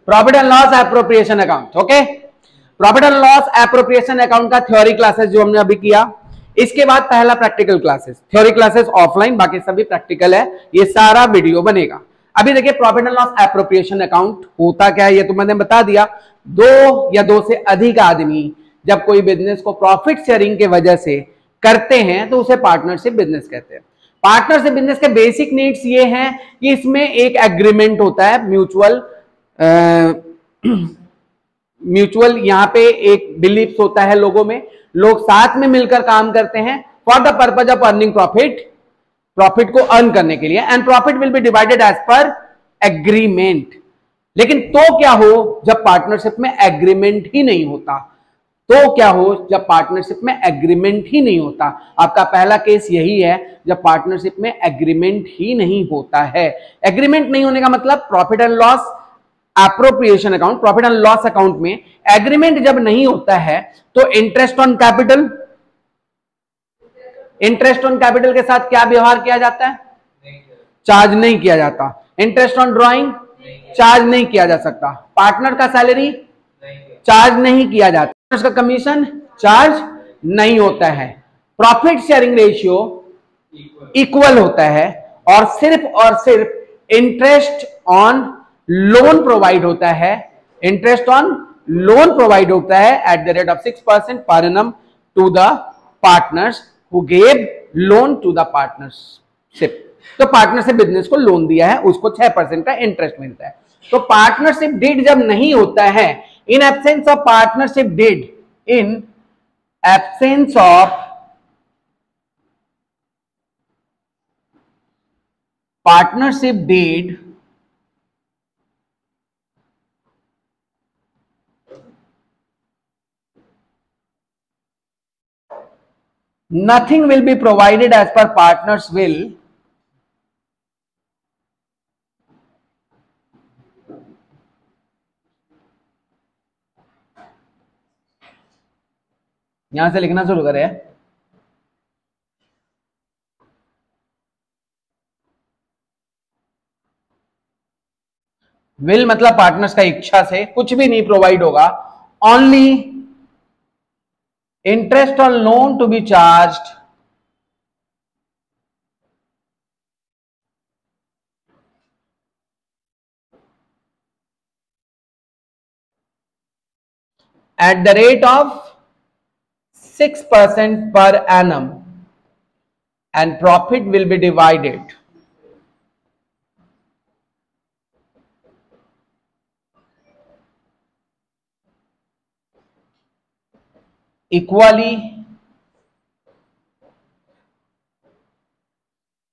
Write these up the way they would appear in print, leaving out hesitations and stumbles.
Profit and loss appropriation account. Okay, profit and loss appropriation account का theory classes जो हमने अभी किया, इसके बाद पहला practical classes. Theory classes offline, बाकी सभी प्रैक्टिकल है, ये सारा वीडियो बनेगा। अभी देखिए profit and loss appropriation account होता क्या है ये तो मैंने बता दिया। दो या दो से अधिक आदमी जब कोई बिजनेस को प्रॉफिट शेयरिंग के वजह से करते हैं तो उसे पार्टनरशिप बिजनेस कहते हैं। पार्टनरशिप बिजनेस के बेसिक नीड्स ये हैं कि इसमें एक एग्रीमेंट होता है, म्यूचुअल यहां पे एक बिलीफ होता है लोगों में, लोग साथ में मिलकर काम करते हैं for the purpose of earning profit, profit को अर्न करने के लिए, and profit will be divided as per agreement. लेकिन तो क्या हो जब पार्टनरशिप में एग्रीमेंट ही नहीं होता, तो क्या हो जब पार्टनरशिप में एग्रीमेंट ही नहीं होता। आपका पहला केस यही है जब पार्टनरशिप में एग्रीमेंट ही नहीं होता है। एग्रीमेंट नहीं होने का मतलब profit and loss appropriation account, profit and loss account में एग्रीमेंट जब नहीं होता है तो interest on capital, interest on capital के साथ क्या व्यवहार किया जाता है? चार्ज नहीं किया जाता। इंटरेस्ट ऑन ड्रॉइंग चार्ज नहीं किया जा सकता। पार्टनर का सैलरी चार्ज नहीं किया जाता। उसका कमीशन चार्ज नहीं होता है। प्रॉफिट शेयरिंग रेशियो इक्वल होता है और सिर्फ इंटरेस्ट ऑन लोन प्रोवाइड होता है, इंटरेस्ट ऑन लोन प्रोवाइड होता है eight the rate of 6% per annum to the partners who gave loan to the partnership. तो पार्टनरशिप बिजनेस को लोन दिया है उसको 6% का इंटरेस्ट मिलता है। तो पार्टनरशिप डीड जब नहीं होता है, in absence of partnership deed, in absence of partnership deed, nothing will be provided as per partner's will यहां से लिखना शुरू करें। विल मतलब पार्टनर्स का इच्छा से कुछ भी नहीं प्रोवाइड होगा। Only interest on loan to be charged at the rate of 6% per annum and profit will be divided equally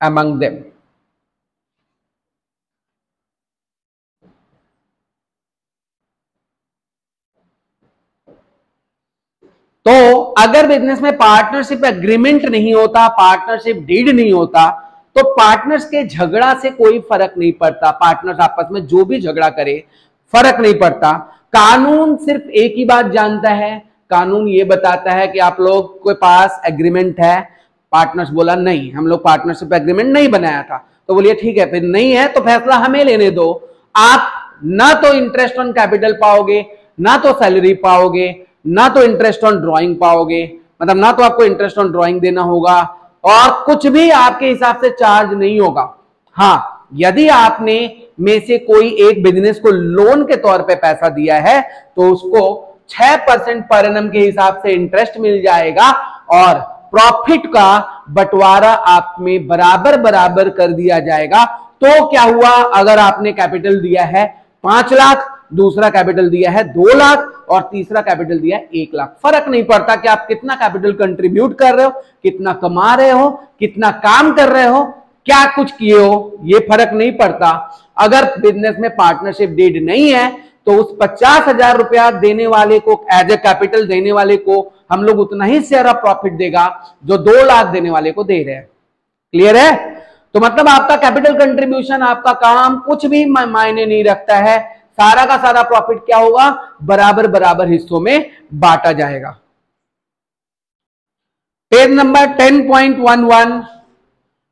among them। तो अगर बिजनेस में पार्टनरशिप एग्रीमेंट नहीं होता, पार्टनरशिप डीड नहीं होता, तो पार्टनर्स के झगड़ा से कोई फर्क नहीं पड़ता। पार्टनर्स आपस में जो भी झगड़ा करे फर्क नहीं पड़ता। कानून सिर्फ एक ही बात जानता है, कानून ये बताता है कि आप लोग के पास एग्रीमेंट है। पार्टनर्स बोला नहीं, हम लोग पार्टनरशिप एग्रीमेंट नहीं बनाया था, तो बोलिए ठीक है, फिर नहीं है तो फैसला हमें लेने दो। आप ना तो इंटरेस्ट ऑन कैपिटल पाओगे, ना तो सैलरी पाओगे, ना तो इंटरेस्ट ऑन ड्राइंग पाओगे, मतलब ना तो आपको इंटरेस्ट ऑन ड्राइंग देना होगा और कुछ भी आपके हिसाब से चार्ज नहीं होगा। हाँ, यदि आपने में से कोई एक बिजनेस को लोन के तौर पे पैसा दिया है तो उसको 6% पर एनम के हिसाब से इंटरेस्ट मिल जाएगा और प्रॉफिट का बंटवारा आप में बराबर बराबर कर दिया जाएगा। तो क्या हुआ, अगर आपने कैपिटल दिया है 5 लाख, दूसरा कैपिटल दिया है 2 लाख और तीसरा कैपिटल दिया है 1 लाख, फर्क नहीं पड़ता कि आप कितना कैपिटल कंट्रीब्यूट कर रहे हो, कितना कमा रहे हो, कितना काम कर रहे हो, क्या कुछ किए हो, ये फर्क नहीं पड़ता। अगर बिजनेस में पार्टनरशिप डीड नहीं है तो उस 50,000 रुपया देने वाले को, एज ए कैपिटल देने वाले को हम लोग उतना ही शेयर ऑफ प्रॉफिट देगा जो 2 लाख देने वाले को दे रहे हैं। क्लियर है? तो मतलब आपका कैपिटल कंट्रीब्यूशन, आपका काम कुछ भी मायने नहीं रखता है, सारा का सारा प्रॉफिट क्या होगा, बराबर बराबर हिस्सों में बांटा जाएगा। पेज नंबर 10.11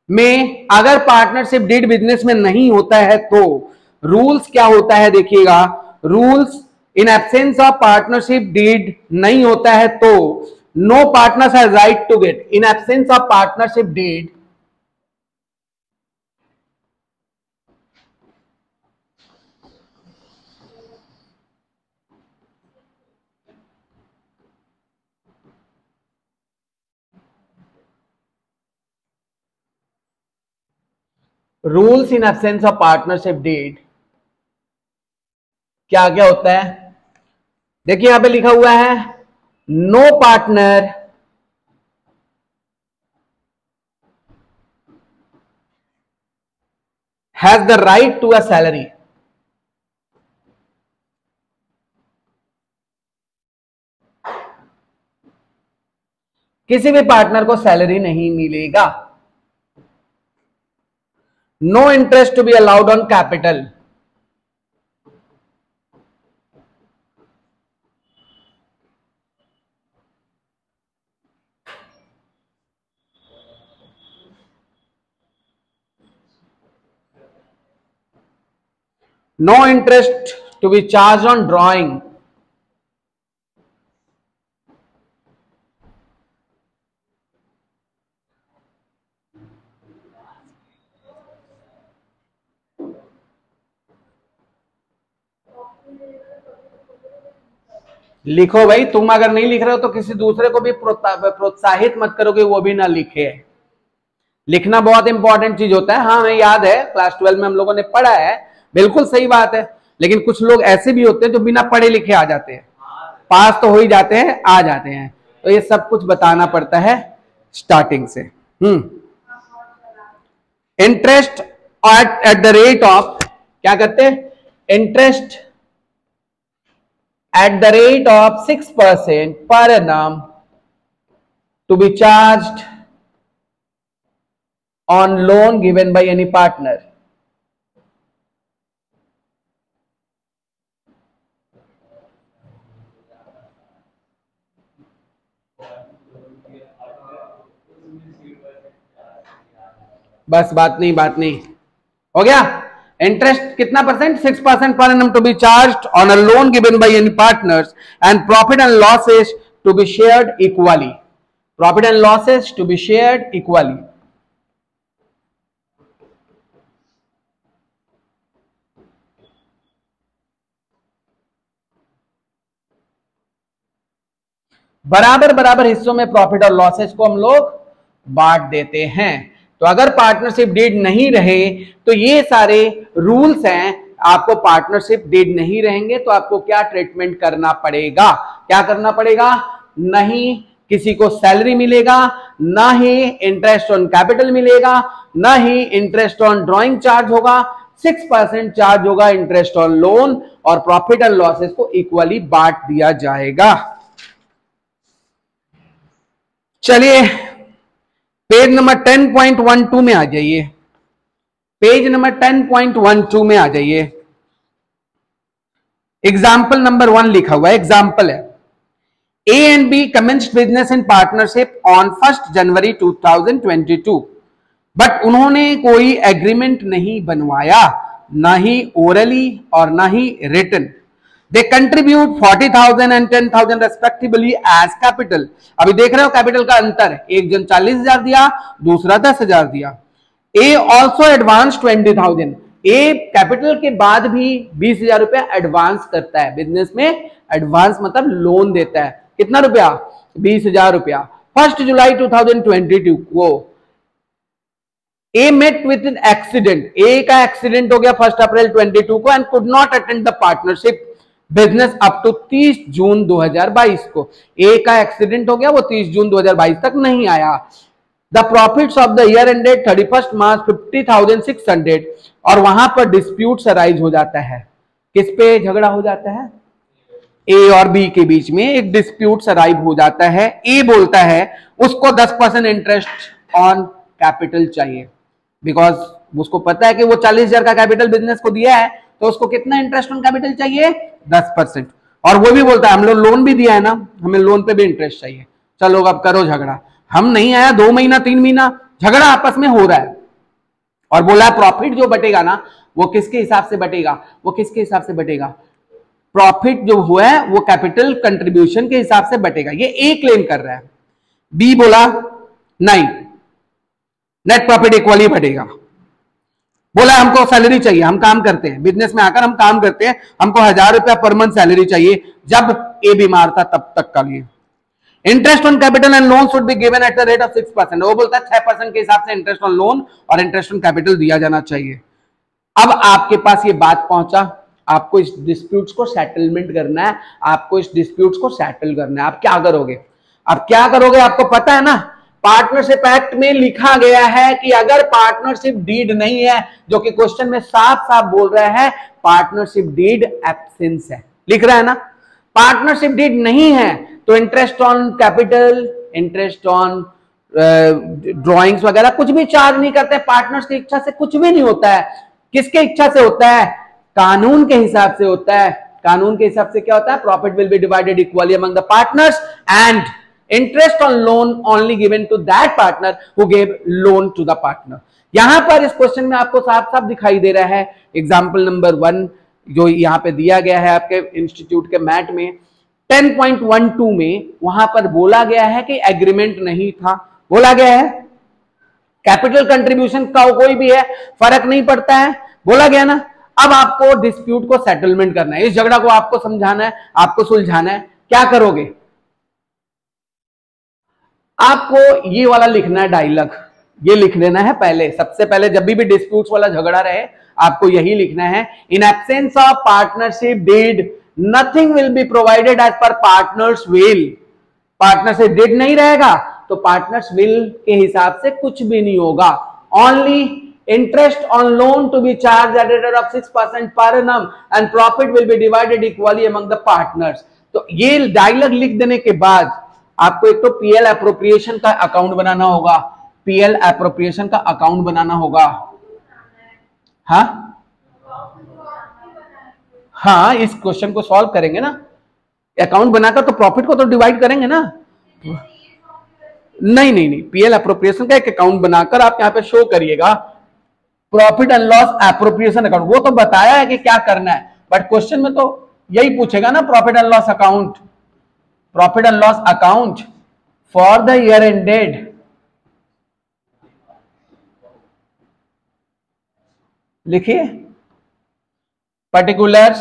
में अगर पार्टनरशिप डीड बिजनेस में नहीं होता है तो रूल्स क्या होता है देखिएगा, rules in absence of partnership deed नहीं होता है तो no partners has right to get, in absence of partnership deed rules in absence of partnership deed क्या क्या होता है, देखिए यहां पे लिखा हुआ है no partner has the right to a salary, किसी भी पार्टनर को सैलरी नहीं मिलेगा। No interest to be allowed on capital, no interest to be charged on drawing, लिखो भाई, तुम अगर नहीं लिख रहे हो तो किसी दूसरे को भी प्रोत्साहित मत करो कि वो भी ना लिखे। लिखना बहुत इंपॉर्टेंट चीज होता है। हाँ हमें याद है क्लास 12 में हम लोगों ने पढ़ा है, बिल्कुल सही बात है, लेकिन कुछ लोग ऐसे भी होते हैं जो बिना पढ़े लिखे आ जाते हैं, पास तो हो ही जाते हैं, आ जाते हैं, तो ये सब कुछ बताना पड़ता है स्टार्टिंग से। Interest eight the rate of, क्या करते हैं, interest at the rate of 6% per annum to be charged on loan given by any partner. बस बात नहीं हो गया। इंटरेस्ट कितना percent, 6% per annum to be charged on a loan given by any partners and profit and losses to be shared equally. Profit and losses to be shared equally. बराबर बराबर हिस्सों में प्रॉफिट और लॉसेस को हम लोग बांट देते हैं। तो अगर पार्टनरशिप डीड नहीं रहे तो ये सारे रूल्स हैं, आपको पार्टनरशिप डीड नहीं रहेंगे तो आपको क्या ट्रीटमेंट करना पड़ेगा, क्या करना पड़ेगा, नहीं किसी को सैलरी मिलेगा, ना ही इंटरेस्ट ऑन कैपिटल मिलेगा, ना ही इंटरेस्ट ऑन ड्रॉइंग चार्ज होगा, 6% चार्ज होगा इंटरेस्ट ऑन लोन, और प्रॉफिट एंड लॉसेस को इक्वली बांट दिया जाएगा। चलिए पेज नंबर 10.12 में आ जाइए, पेज नंबर 10.12 में आ जाइए। एग्जाम्पल नंबर 1 लिखा हुआ है, एग्जाम्पल है A and B commenced business in partnership on 1st January 2022, but उन्होंने कोई एग्रीमेंट नहीं बनवाया, ना ही ओरली और ना he written. They contribute 40,000 and 10,000 respectively as capital। अभी देख रहे हो कैपिटल का अंतर, एक जन 40,000 दिया, दूसरा 10,000 दिया। A also advanced 20,000, A capital के बाद भी 20,000 रुपया एडवांस करता है। बिजनेस में एडवांस मतलब लोन देता है, कितना रुपया, 20,000 रुपया। 1 जुलाई 2022 को A met with an accident, A का एक्सीडेंट हो गया 1 अप्रैल 22 को and could not attend the partnership business up to 30 June 2022 को। A का एक्सीडेंट हो गया, वो 30 जून 2022 तक नहीं आया। The profits of the year ended 31 मार्च 50,600, और वहां पर डिस्प्यूट अराइज हो जाता है। किस पे झगड़ा हो जाता है, A और B के बीच में एक डिस्प्यूट अराइव हो जाता है। A बोलता है उसको 10% इंटरेस्ट ऑन कैपिटल चाहिए, बिकॉज उसको पता है कि वो 40,000 का कैपिटल बिजनेस को दिया है, तो उसको कितना इंटरेस्ट ऑन कैपिटल चाहिए, 10%। और वो भी बोलता है हम लोग लोन भी दिया है ना, हमें लोन पे भी इंटरेस्ट चाहिए। चलो अब करो झगड़ा, हम नहीं आया 2 महीना 3 महीना, झगड़ा आपस में हो रहा है, और बोला प्रॉफिट जो बटेगा ना वो किसके हिसाब से बटेगा, वो किसके हिसाब से बटेगा, प्रॉफिट जो हुआ है वो कैपिटल कंट्रीब्यूशन के हिसाब से बटेगा। ये ए क्लेम कर रहा है, बी बोला नहीं, नेट प्रॉफिट इक्वली बढ़ेगा। बोला हमको सैलरी चाहिए, हम काम करते हैं, बिजनेस में आकर हम काम करते हैं, हमको 1000 रुपया पर मंथ सैलरी चाहिए, जब ए बीमार था तब तक का लिए। Interest on capital and loan should be given at the rate of 6%। वो बोलता है 6% के हिसाब से इंटरेस्ट ऑन लोन और इंटरेस्ट ऑन कैपिटल दिया जाना चाहिए। अब आपके पास ये बात पहुंचा, आपको इस डिस्प्यूट्स को सेटलमेंट करना है, आपको इस डिस्प्यूट्स को सेटल करना है। आप क्या करोगे, आप क्या करोगे, आपको पता है ना, पार्टनरशिप एक्ट में लिखा गया है कि अगर पार्टनरशिप डीड नहीं है, जो कि क्वेश्चन में साफ साफ बोल रहा है पार्टनरशिप डीड एब्सेंस है, लिख रहा है ना, पार्टनरशिप डीड नहीं है तो interest on capital, interest on drawings वगैरह कुछ भी चार्ज नहीं करते। पार्टनर्स की इच्छा से कुछ भी नहीं होता है। किसके इच्छा से होता है, कानून के हिसाब से होता है। कानून के हिसाब से क्या होता है, profit will be divided equally among the partners and interest on loan only given to that partner who gave loan to the partner. यहां पर इस क्वेश्चन में आपको साफ साफ दिखाई दे रहा है, एग्जाम्पल नंबर 1 जो यहां पे दिया गया है आपके इंस्टीट्यूट के मैट में 10.12 में, वहां पर बोला गया है कि एग्रीमेंट नहीं था, बोला गया है कैपिटल कंट्रीब्यूशन का कोई भी है फर्क नहीं पड़ता है, बोला गया ना। अब आपको डिस्प्यूट को सेटलमेंट करना है, इस झगड़ा को आपको समझाना है, आपको सुलझाना है। क्या करोगे, आपको ये वाला लिखना है डायलॉग, ये लिख लेना है पहले, सबसे पहले जब भी डिस्प्यूट्स वाला झगड़ा रहे आपको यही लिखना है, in absence of partnership deed nothing will be provided as per partners will. Partnership deed नहीं रहेगा तो पार्टनर्स विल के हिसाब से कुछ भी नहीं होगा। Only interest on loan to be charge at rate of 6% per annum and profit will be divided equally among the partners. तो ये डायलॉग लिख देने के बाद आपको एक तो पीएल एप्रोप्रिएशन का अकाउंट बनाना होगा, पीएल एप्रोप्रिएशन का अकाउंट बनाना होगा। हाँ, इस क्वेश्चन को सॉल्व करेंगे ना, अकाउंट बनाकर तो प्रॉफिट को तो डिवाइड करेंगे ना। नहीं, पीएल एप्रोप्रिएशन का एक अकाउंट बनाकर आप यहां पे शो करिएगा profit and loss appropriation account. वो तो बताया है कि क्या करना है, बट क्वेश्चन में तो यही पूछेगा ना, profit and loss account, profit and loss account for the year ended. लिखिए particulars,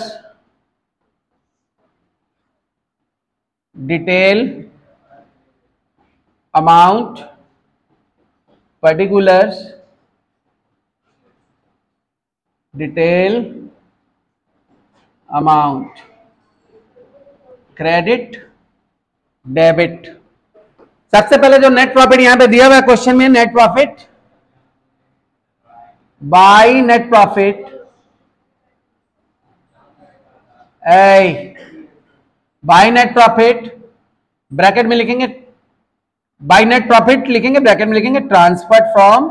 detail, amount, particulars, detail, amount, credit, debit. सबसे पहले जो नेट प्रॉफिट यहां पे दिया हुआ है क्वेश्चन में, net profit by net profit, by net profit bracket में लिखेंगे, बाय नेट प्रॉफिट लिखेंगे ब्रैकेट में लिखेंगे ट्रांसफर्ड फ्रॉम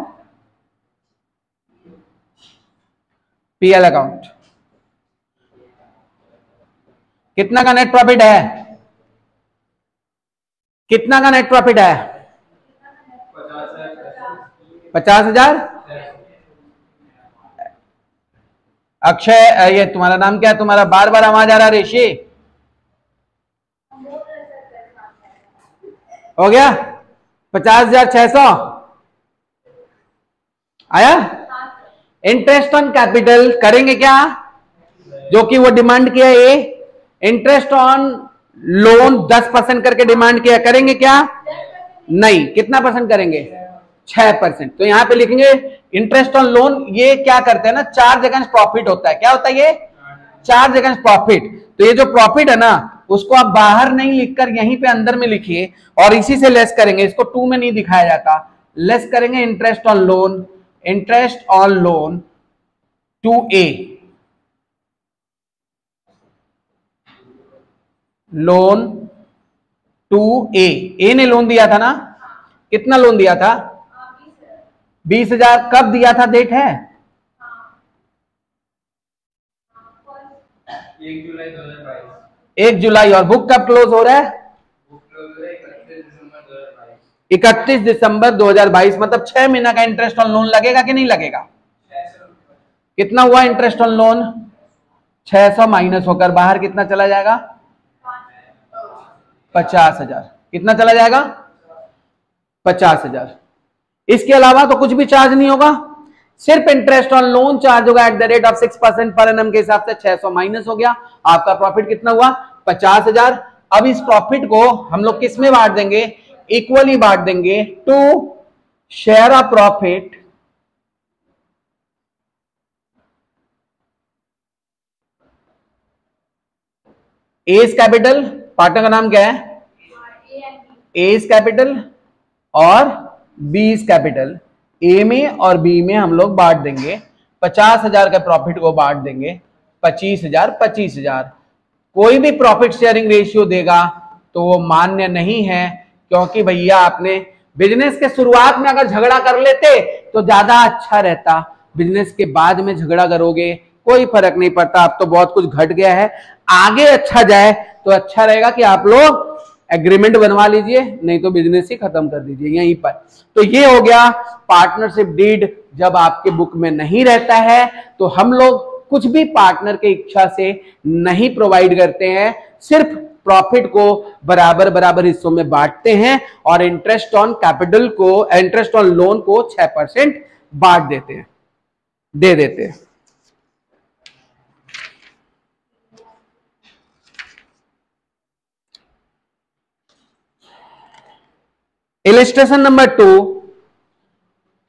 पीएल अकाउंट। कितना का नेट प्रॉफिट है, कितना का नेट प्रॉफिट है, 50,000। अक्षय, ये तुम्हारा नाम क्या है, तुम्हारा बार बार आवाज आ रहा है, ऋषि हो गया 50,600 आया। इंटरेस्ट ऑन कैपिटल करेंगे क्या, जो कि वो डिमांड किया है, इंटरेस्ट ऑन लोन 10% करके डिमांड किया, करेंगे क्या, नहीं, कितना परसेंट करेंगे, 6%। तो यहां पे लिखेंगे इंटरेस्ट ऑन लोन, ये क्या करते हैं ना, चार्ज अगेंस्ट प्रॉफिट होता है। क्या होता है ये, चार्ज अगेंस्ट प्रॉफिट। तो ये जो प्रॉफिट है ना, उसको आप बाहर नहीं लिखकर यहीं पे अंदर में लिखिए और इसी से लेस करेंगे, इसको 2 में नहीं दिखाया जाता, लेस करेंगे interest on loan, interest on loan to A, loan to A ने लोन दिया था ना, कितना लोन दिया था, 20,000। कब दिया था, डेट है 1 जुलाई। और बुक कब क्लोज हो रहा है, 31 दिसंबर 2022। मतलब 6 महीना का इंटरेस्ट ऑन लोन लगेगा कि नहीं लगेगा, कितना हुआ इंटरेस्ट ऑन लोन? 600 माइनस होकर बाहर कितना चला जाएगा? 50,000। कितना चला जाएगा? 50,000। इसके अलावा तो कुछ भी चार्ज नहीं होगा, सिर्फ इंटरेस्ट ऑन लोन चार्ज होगा eight the rate of 6% per annum के हिसाब से। 600 माइनस हो गया, आपका प्रॉफिट कितना हुआ? 50,000। अब इस प्रॉफिट को हम लोग किस में बांट देंगे? इक्वली बांट देंगे to share of profit as capital, partner का नाम क्या है? एज कैपिटल और बीज कैपिटल। ए में और बी में हम लोग बांट देंगे। 50,000 का प्रॉफिट को बांट देंगे 25,000 25,000। कोई भी प्रॉफिट शेयरिंग रेशियो देगा तो वो मान्य नहीं है, क्योंकि भैया आपने बिजनेस के शुरुआत में अगर झगड़ा कर लेते तो ज्यादा अच्छा रहता। बिजनेस के बाद में झगड़ा करोगे कोई फर्क नहीं पड़ता। अब तो बहुत कुछ घट गया है, आगे अच्छा जाए तो अच्छा रहेगा कि आप लोग एग्रीमेंट बनवा लीजिए, नहीं तो बिजनेस ही खत्म कर दीजिए यहीं पर। तो ये हो गया पार्टनरशिप डीड। जब आपके बुक में नहीं रहता है तो हम लोग कुछ भी पार्टनर के इच्छा से नहीं प्रोवाइड करते हैं, सिर्फ प्रॉफिट को बराबर बराबर हिस्सों में बांटते हैं और इंटरेस्ट ऑन कैपिटल को, इंटरेस्ट ऑन लोन को 6% बांट देते हैं, दे देते हैं। Illustration number 2,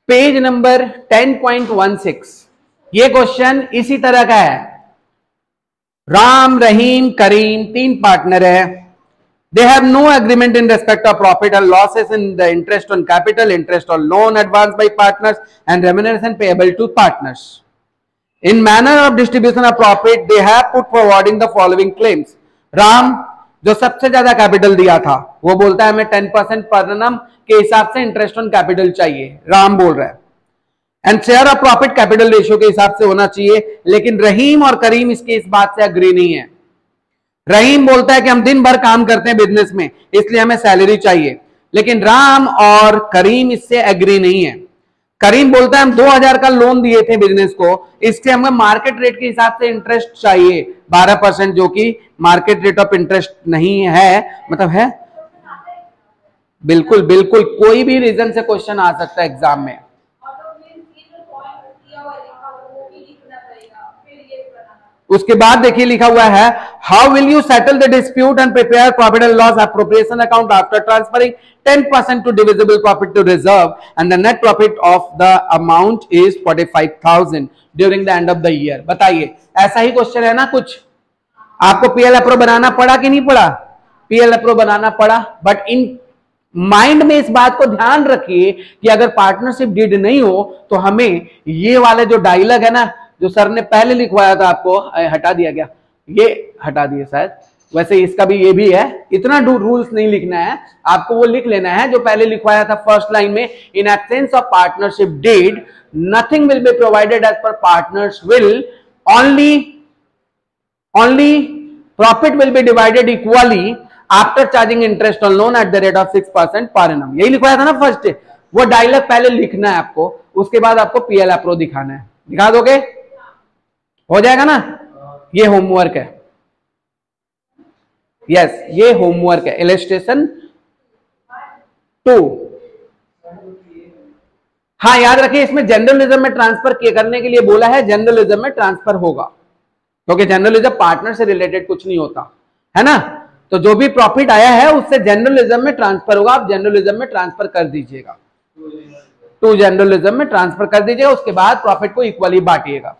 page number 10.16। ये क्वेश्चन इसी तरह का है। राम, रहीम, करीम 3 पार्टनर है। They have no agreement in respect of profit and losses in the interest on capital, interest on loan advance by partners and remuneration payable to partners. In manner of distribution of profit they have put forwarding the following claims. Ram जो सबसे ज्यादा capital दिया था वो बोलता है हमें 10% per annum के हिसाब से इंटरेस्ट ऑन कैपिटल चाहिए, राम बोल रहा है। And share of profit capital ratio के हिसाब से होना चाहिए, लेकिन रहीम और करीम इसके इस बात से अग्री नहीं है। रहीम बोलता है कि हम दिन भर काम करते हैं बिजनेस में, इसलिए हमें सैलरी चाहिए, लेकिन राम और करीम इससे एग्री नहीं है। करीम बोलता है हम 2,000 का लोन दिए थे बिजनेस को, इससे हमें मार्केट रेट के हिसाब से इंटरेस्ट चाहिए 12%, जो कि मार्केट रेट ऑफ इंटरेस्ट नहीं है, मतलब है। बिल्कुल बिल्कुल, कोई भी रीजन से क्वेश्चन आ सकता है एग्जाम में। उसके बाद देखिए लिखा हुआ है, how will you settle the dispute and prepare profit and loss appropriation account after transferring 10% to divisible profit to reserve and the net profit of the amount is 45,000 during the end of the year. बताइए, ऐसा ही question है ना कुछ? आपको PL अप्रो बनाना पड़ा कि नहीं पड़ा? पीएल अप्रो बनाना पड़ा, बट इन माइंड में इस बात को ध्यान रखिए कि अगर पार्टनरशिप डीड नहीं हो तो हमें ये वाले जो डायलॉग है ना, जो सर ने पहले लिखवाया था, आपको हटा दिया गया, ये हटा दिए शायद, वैसे इसका भी ये भी है। इतना रूल्स नहीं लिखना है आपको, वो लिख लेना है जो पहले लिखवाया था फर्स्ट लाइन में। In absence of partnership deed nothing will be provided as per partners will, only profit will be divided equally after charging interest on loan at the rate of 6% per annum। यही लिखवाया था ना first, वो dialogue पहले लिखना है आपको, उसके बाद आपको पीएल अप्रो दिखाना है। दिखा दोगे? हो जाएगा ना? ये होमवर्क है, यस ये होमवर्क है। इलस्ट्रेशन 2। हाँ याद रखिए, इसमें जनरलिज्म में ट्रांसफर करने के लिए बोला है, जनरलिज्म में ट्रांसफर होगा, क्योंकि जनरलिज्म पार्टनर से रिलेटेड कुछ नहीं होता है ना। तो जो भी प्रॉफिट आया है उससे जनरलिज्म में ट्रांसफर होगा, आप जनरलिज्म में ट्रांसफर कर दीजिएगा, टू जनरलिज्म में ट्रांसफर कर दीजिएगा, उसके बाद प्रॉफिट को इक्वली बांटिएगा।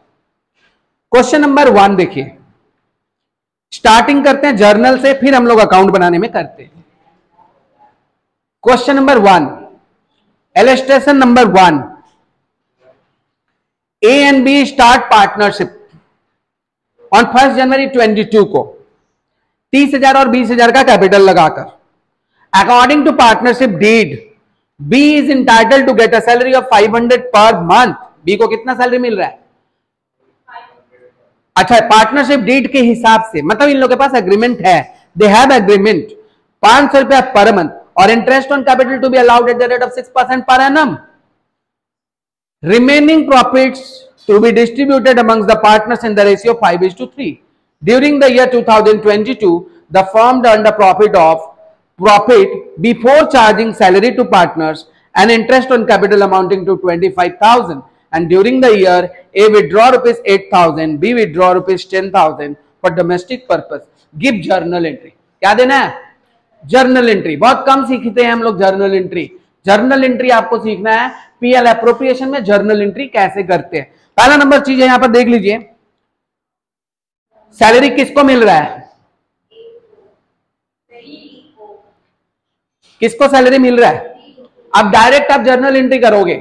क्वेश्चन नंबर 1 देखिए, स्टार्टिंग करते हैं जर्नल से, फिर हम लोग अकाउंट बनाने में करते हैं। Question number 1, illustration number 1, A and B start partnership on 1 January 22 को 30,000 और 20,000 का कैपिटल लगाकर। According to partnership deed B is entitled to get a salary of 500 per month. B को कितना सैलरी मिल रहा है? अच्छा, पार्टनरशिप डीड के हिसाब से, मतलब इन लोगों के पास एग्रीमेंट है, दे हैव एग्रीमेंट, 500 रुपया पर मंथ, और interest on capital to be allowed at the rate of 6% per annum. Remaining profits to be distributed amongst the partners in the ratio 5:3. During the year 2022, the firm earned a profit before charging salary to partners and interest on capital amounting to 25,000. And during the year, A withdraw rupees 8,000, B withdraw rupees 10,000 for domestic purpose. Give journal entry. क्या देना है? Journal entry. बहुत कम सीखते हैं हम लोग journal entry. Journal entry आपको सीखना है. पीएल एप्रोप्रिएशन में जर्नल एंट्री कैसे करते हैं. पहला नंबर चीज है, यहां पर देख लीजिए, सैलरी किसको मिल रहा है? किसको सैलरी मिल रहा है? अब डायरेक्ट आप जर्नल एंट्री करोगे.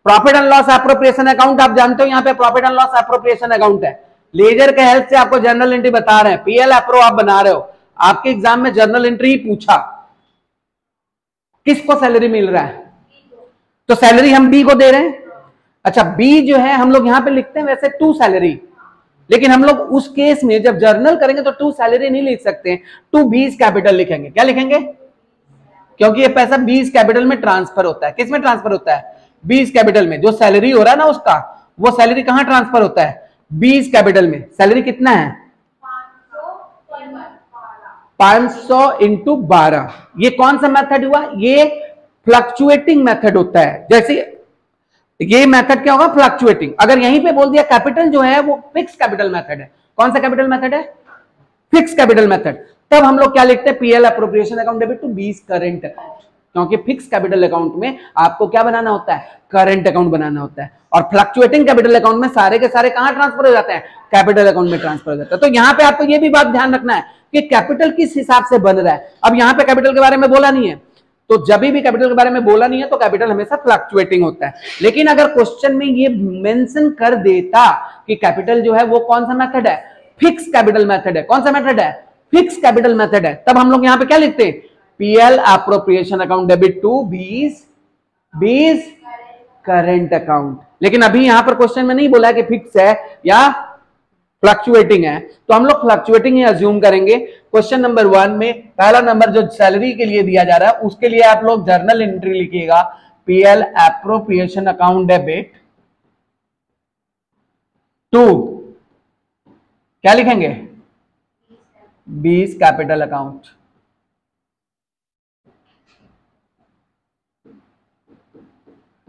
Profit and loss appropriation account आप जानते हो, यहां पे profit and loss appropriation account है. लेजर के हेल्प से आपको जर्नल एंट्री बता रहे हैं. पीएल एप्रो आप बना रहे हो. आपके एग्जाम में जर्नल एंट्री ही पूछा, किसको सैलरी मिल रहा है, तो सैलरी हम बी को दे रहे हैं. अच्छा, बी जो है हम लोग यहां पे लिखते हैं वैसे टू सैलरी, लेकिन हम लोग उस केस में जब जर्नल करेंगे तो टू सैलरी नहीं लिख सकते, टू बीस कैपिटल लिखेंगे. क्या लिखेंगे? क्योंकि ये पैसा बीस कैपिटल में ट्रांसफर होता है. किस में ट्रांसफर होता है? बीस कैपिटल में. जो सैलरी हो रहा है ना उसका, वो सैलरी कहां ट्रांसफर होता है? बीस कैपिटल में. सैलरी कितना है? 500 इंटू 12. ये कौन सा मेथड हुआ? ये फ्लक्चुएटिंग मेथड होता है. जैसे ये मेथड क्या होगा? फ्लक्चुएटिंग. अगर यहीं पे बोल दिया कैपिटल जो है वो फिक्स कैपिटल मेथड है. कौन सा कैपिटल मेथड है? Fix capital method. तब हम लोग क्या लिखते हैं? PL appropriation account debit to B's current account. क्योंकि फिक्स कैपिटल अकाउंट में आपको क्या बनाना होता है? करंट अकाउंट बनाना होता है. और फ्लक्चुएटिंग कैपिटल अकाउंट में सारे के सारे कहां ट्रांसफर हो जाते हैं? कैपिटल अकाउंट में ट्रांसफर हो जाता है. तो यहां पे आपको ये भी बात ध्यान रखना है कि कैपिटल किस हिसाब से बन रहा है. अब यहां पे कैपिटल के बारे में बोला नहीं है, तो जब भी कैपिटल के बारे में बोला नहीं है तो कैपिटल हमेशा फ्लक्चुएटिंग होता है. लेकिन अगर क्वेश्चन में ये मेंशन कर देता कि कैपिटल जो है वो कौन सा मेथड है? फिक्स कैपिटल मेथड है. कौन सा मेथड है? फिक्स कैपिटल मेथड है. तब हम लोग यहां पे क्या लिखते हैं? PL appropriation account debit to B's current account. लेकिन अभी यहां पर क्वेश्चन में नहीं बोला है कि फिक्स है या फ्लक्चुएटिंग है, तो हम लोग फ्लक्चुएटिंग ही अज्यूम करेंगे. क्वेश्चन नंबर 1 में पहला नंबर जो सैलरी के लिए दिया जा रहा है उसके लिए आप लोग जर्नल एंट्री लिखिएगा. PL appropriation account debit to क्या लिखेंगे? 20 कैपिटल अकाउंट.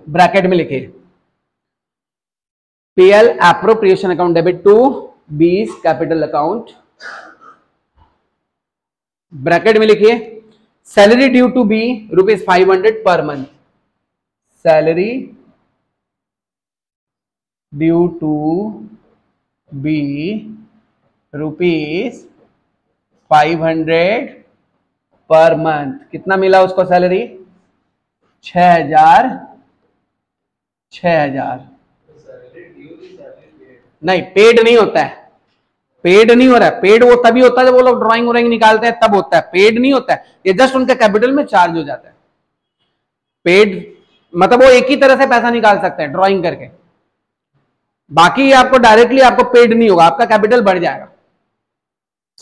ब्रैकेट में लिखिए PL appropriation account debit to 20 capital account. Bracket में लिखिए salary due to be ₹500 per month. Salary due to be ₹500 per month. कितना मिला उसको सैलरी? 6,000. नहीं, पेड नहीं होता है. पेड नहीं हो रहा है. पेड वो तभी होता है जब वो लोग ड्राइंग व्राइंग निकालते हैं तब होता है. पेड नहीं होता है. ये जस्ट उनके कैपिटल में चार्ज हो जाता है. पेड मतलब वो एक ही तरह से पैसा निकाल सकते हैं ड्राइंग करके. बाकी आपको डायरेक्टली आपको पेड नहीं होगा, आपका कैपिटल बढ़ जाएगा.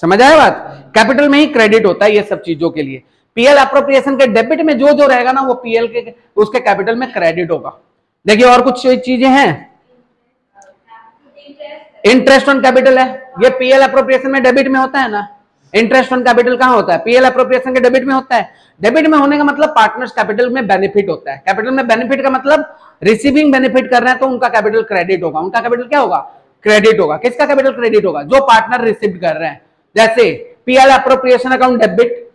समझ आया बात? कैपिटल में ही क्रेडिट होता है ये सब चीजों के लिए. पीएल एप्रोप्रिएशन के डेबिट में जो जो रहेगा ना वो पीएल के उसके कैपिटल में क्रेडिट होगा. देखिए और कुछ चीजें हैं. इंटरेस्ट ऑन कैपिटल है, ये पीएल एप्रोप्रिएशन में डेबिट में होता है ना. इंटरेस्ट ऑन कैपिटल कहां होता है? पीएल एप्रोप्रिएशन के डेबिट में होता है. डेबिट में होने का मतलब पार्टनर्स कैपिटल में बेनिफिट होता है. कैपिटल में बेनिफिट का मतलब रिसीविंग बेनिफिट कर रहे हैं तो उनका कैपिटल क्रेडिट होगा. उनका कैपिटल क्या होगा? क्रेडिट होगा. किसका कैपिटल क्रेडिट होगा? जो पार्टनर रिसीव कर रहे हैं. जैसे पीएल एप्रोप्रिएशन अकाउंट डेबिट.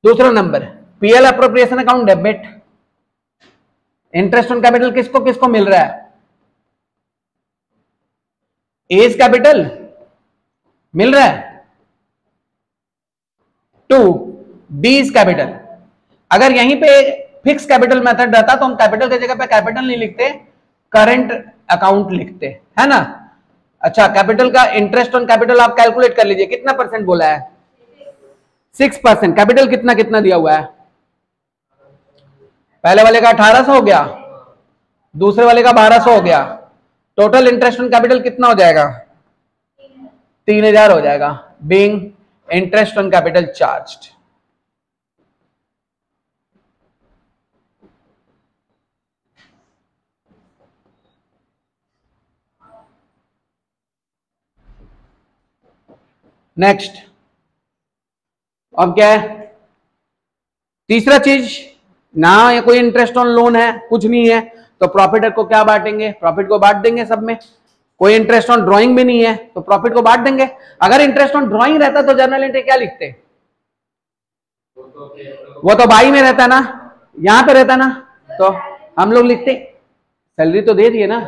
दूसरा number PL appropriation account debit. Interest on capital किसको किसको मिल रहा है? एज कैपिटल मिल रहा है टू बीस कैपिटल. अगर यहीं पे फिक्स कैपिटल मेथड रहता तो हम कैपिटल की जगह पे कैपिटल नहीं लिखते, करंट अकाउंट लिखते, है ना. अच्छा, कैपिटल का इंटरेस्ट ऑन कैपिटल आप कैलकुलेट कर लीजिए. कितना परसेंट बोला है? 6%. कैपिटल कितना कितना दिया हुआ है? पहले वाले का 1800 हो गया, दूसरे वाले का 1200 हो गया. टोटल इंटरेस्ट ऑन कैपिटल कितना हो जाएगा? 3000 हो जाएगा. Being interest on capital charged. Next, अब क्या है तीसरा चीज ना, ये कोई इंटरेस्ट ऑन लोन है, कुछ नहीं है, तो प्रॉफिट को क्या बांटेंगे, प्रॉफिट को बांट देंगे सब में। कोई इंटरेस्ट ऑन ड्राइंग भी नहीं है तो प्रॉफिट को बांट देंगे। अगर इंटरेस्ट ऑन ड्राइंग रहता तो जर्नल एंट्री क्या लिखते, वो तो बाई में रहता ना, यहां पे रहता ना, तो हम लोग लिखते सैलरी तो दे दिए ना।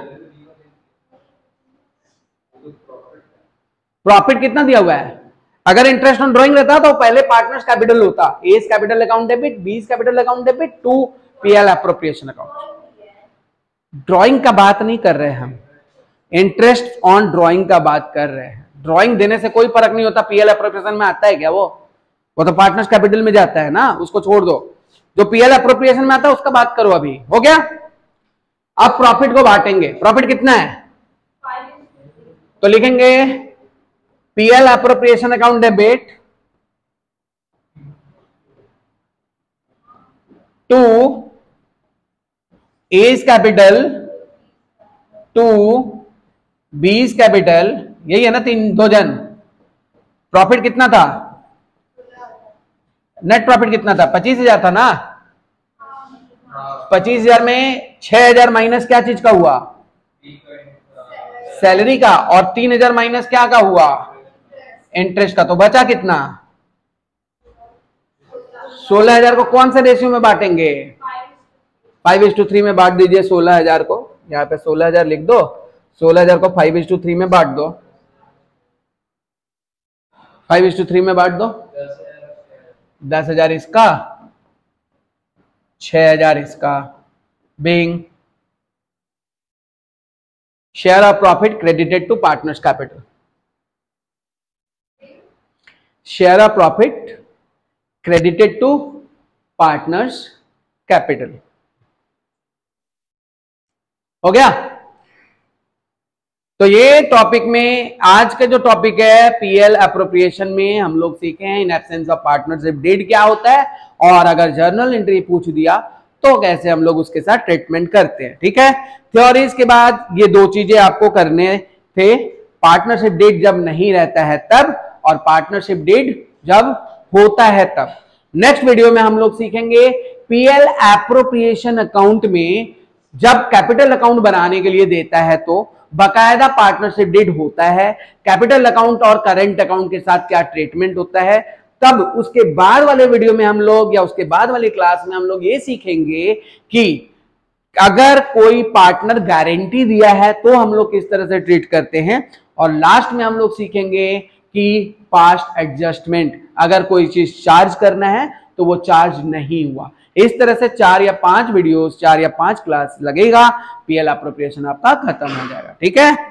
प्रॉफिट कितना दिया हुआ है, अगर इंटरेस्ट ऑन ड्राइंग रहता तो पहले पार्टनर्स कैपिटल होता, A capital account debit, B capital account debit, to PL appropriation account. Drawing का बात नहीं कर रहे हम, इंटरेस्ट ऑन ड्राइंग का बात कर रहे हैं। ड्राइंग देने से कोई फर्क नहीं होता, पीएल एप्रोप्रिएशन में आता है क्या, वो तो पार्टनर्स कैपिटल में जाता है ना, उसको छोड़ दो। जो पीएल एप्रोप्रिएशन में आता है उसका बात करो। अभी हो गया। अब प्रॉफिट को बांटेंगे। प्रॉफिट कितना है, तो लिखेंगे PL appropriation account debit to A's capital to B's capital, यही है ना, दो जन। प्रॉफिट कितना था, नेट प्रॉफिट कितना था, 25,000 था ना। 25,000 में 6,000 माइनस क्या चीज का हुआ, सैलरी का, और 3,000 माइनस क्या का हुआ, इंटरेस्ट का। तो बचा कितना, 16,000 को कौन से रेशियो में बांटेंगे, 5:3 में बांट दीजिए 16,000 को। यहां पे 16,000 लिख दो, 16,000 को 5:3 में बांट दो, 5:3 में बांट दो। 10,000 इसका, 6,000 इसका। Being share of profit credited to partners capital. Share of profit credited to partners capital. हो गया। तो ये टॉपिक में आज का जो टॉपिक है पीएल एप्रोप्रिएशन में हम लोग सीखे हैं in absence of partnership deed क्या होता है, और अगर जर्नल एंट्री पूछ दिया तो कैसे हम लोग उसके साथ ट्रीटमेंट करते हैं। ठीक है। थ्योरीज के बाद ये दो चीजें आपको करने थे, पार्टनरशिप डीड जब नहीं रहता है तब, और पार्टनरशिप डीड जब होता है तब। नेक्स्ट वीडियो में हम लोग सीखेंगे पीएल एप्रोप्रिएशन अकाउंट में जब कैपिटल अकाउंट बनाने के लिए देता है तो बकायदा पार्टनरशिप डीड होता है, कैपिटल अकाउंट और करंट अकाउंट के साथ क्या ट्रीटमेंट होता है। तब उसके बाद वाले वीडियो में हम लोग, या उसके बाद वाली क्लास में हम लोग ये सीखेंगे कि अगर कोई पार्टनर गारंटी दिया है तो हम लोग किस तरह से ट्रीट करते हैं। और लास्ट में हम लोग सीखेंगे कि पास्ट एडजस्टमेंट, अगर कोई चीज चार्ज करना है तो वो चार्ज नहीं हुआ। इस तरह से 4 या 5 वीडियोस, 4 या 5 क्लास लगेगा, पीएल एप्रोप्रिएशन आपका खत्म हो जाएगा। ठीक है।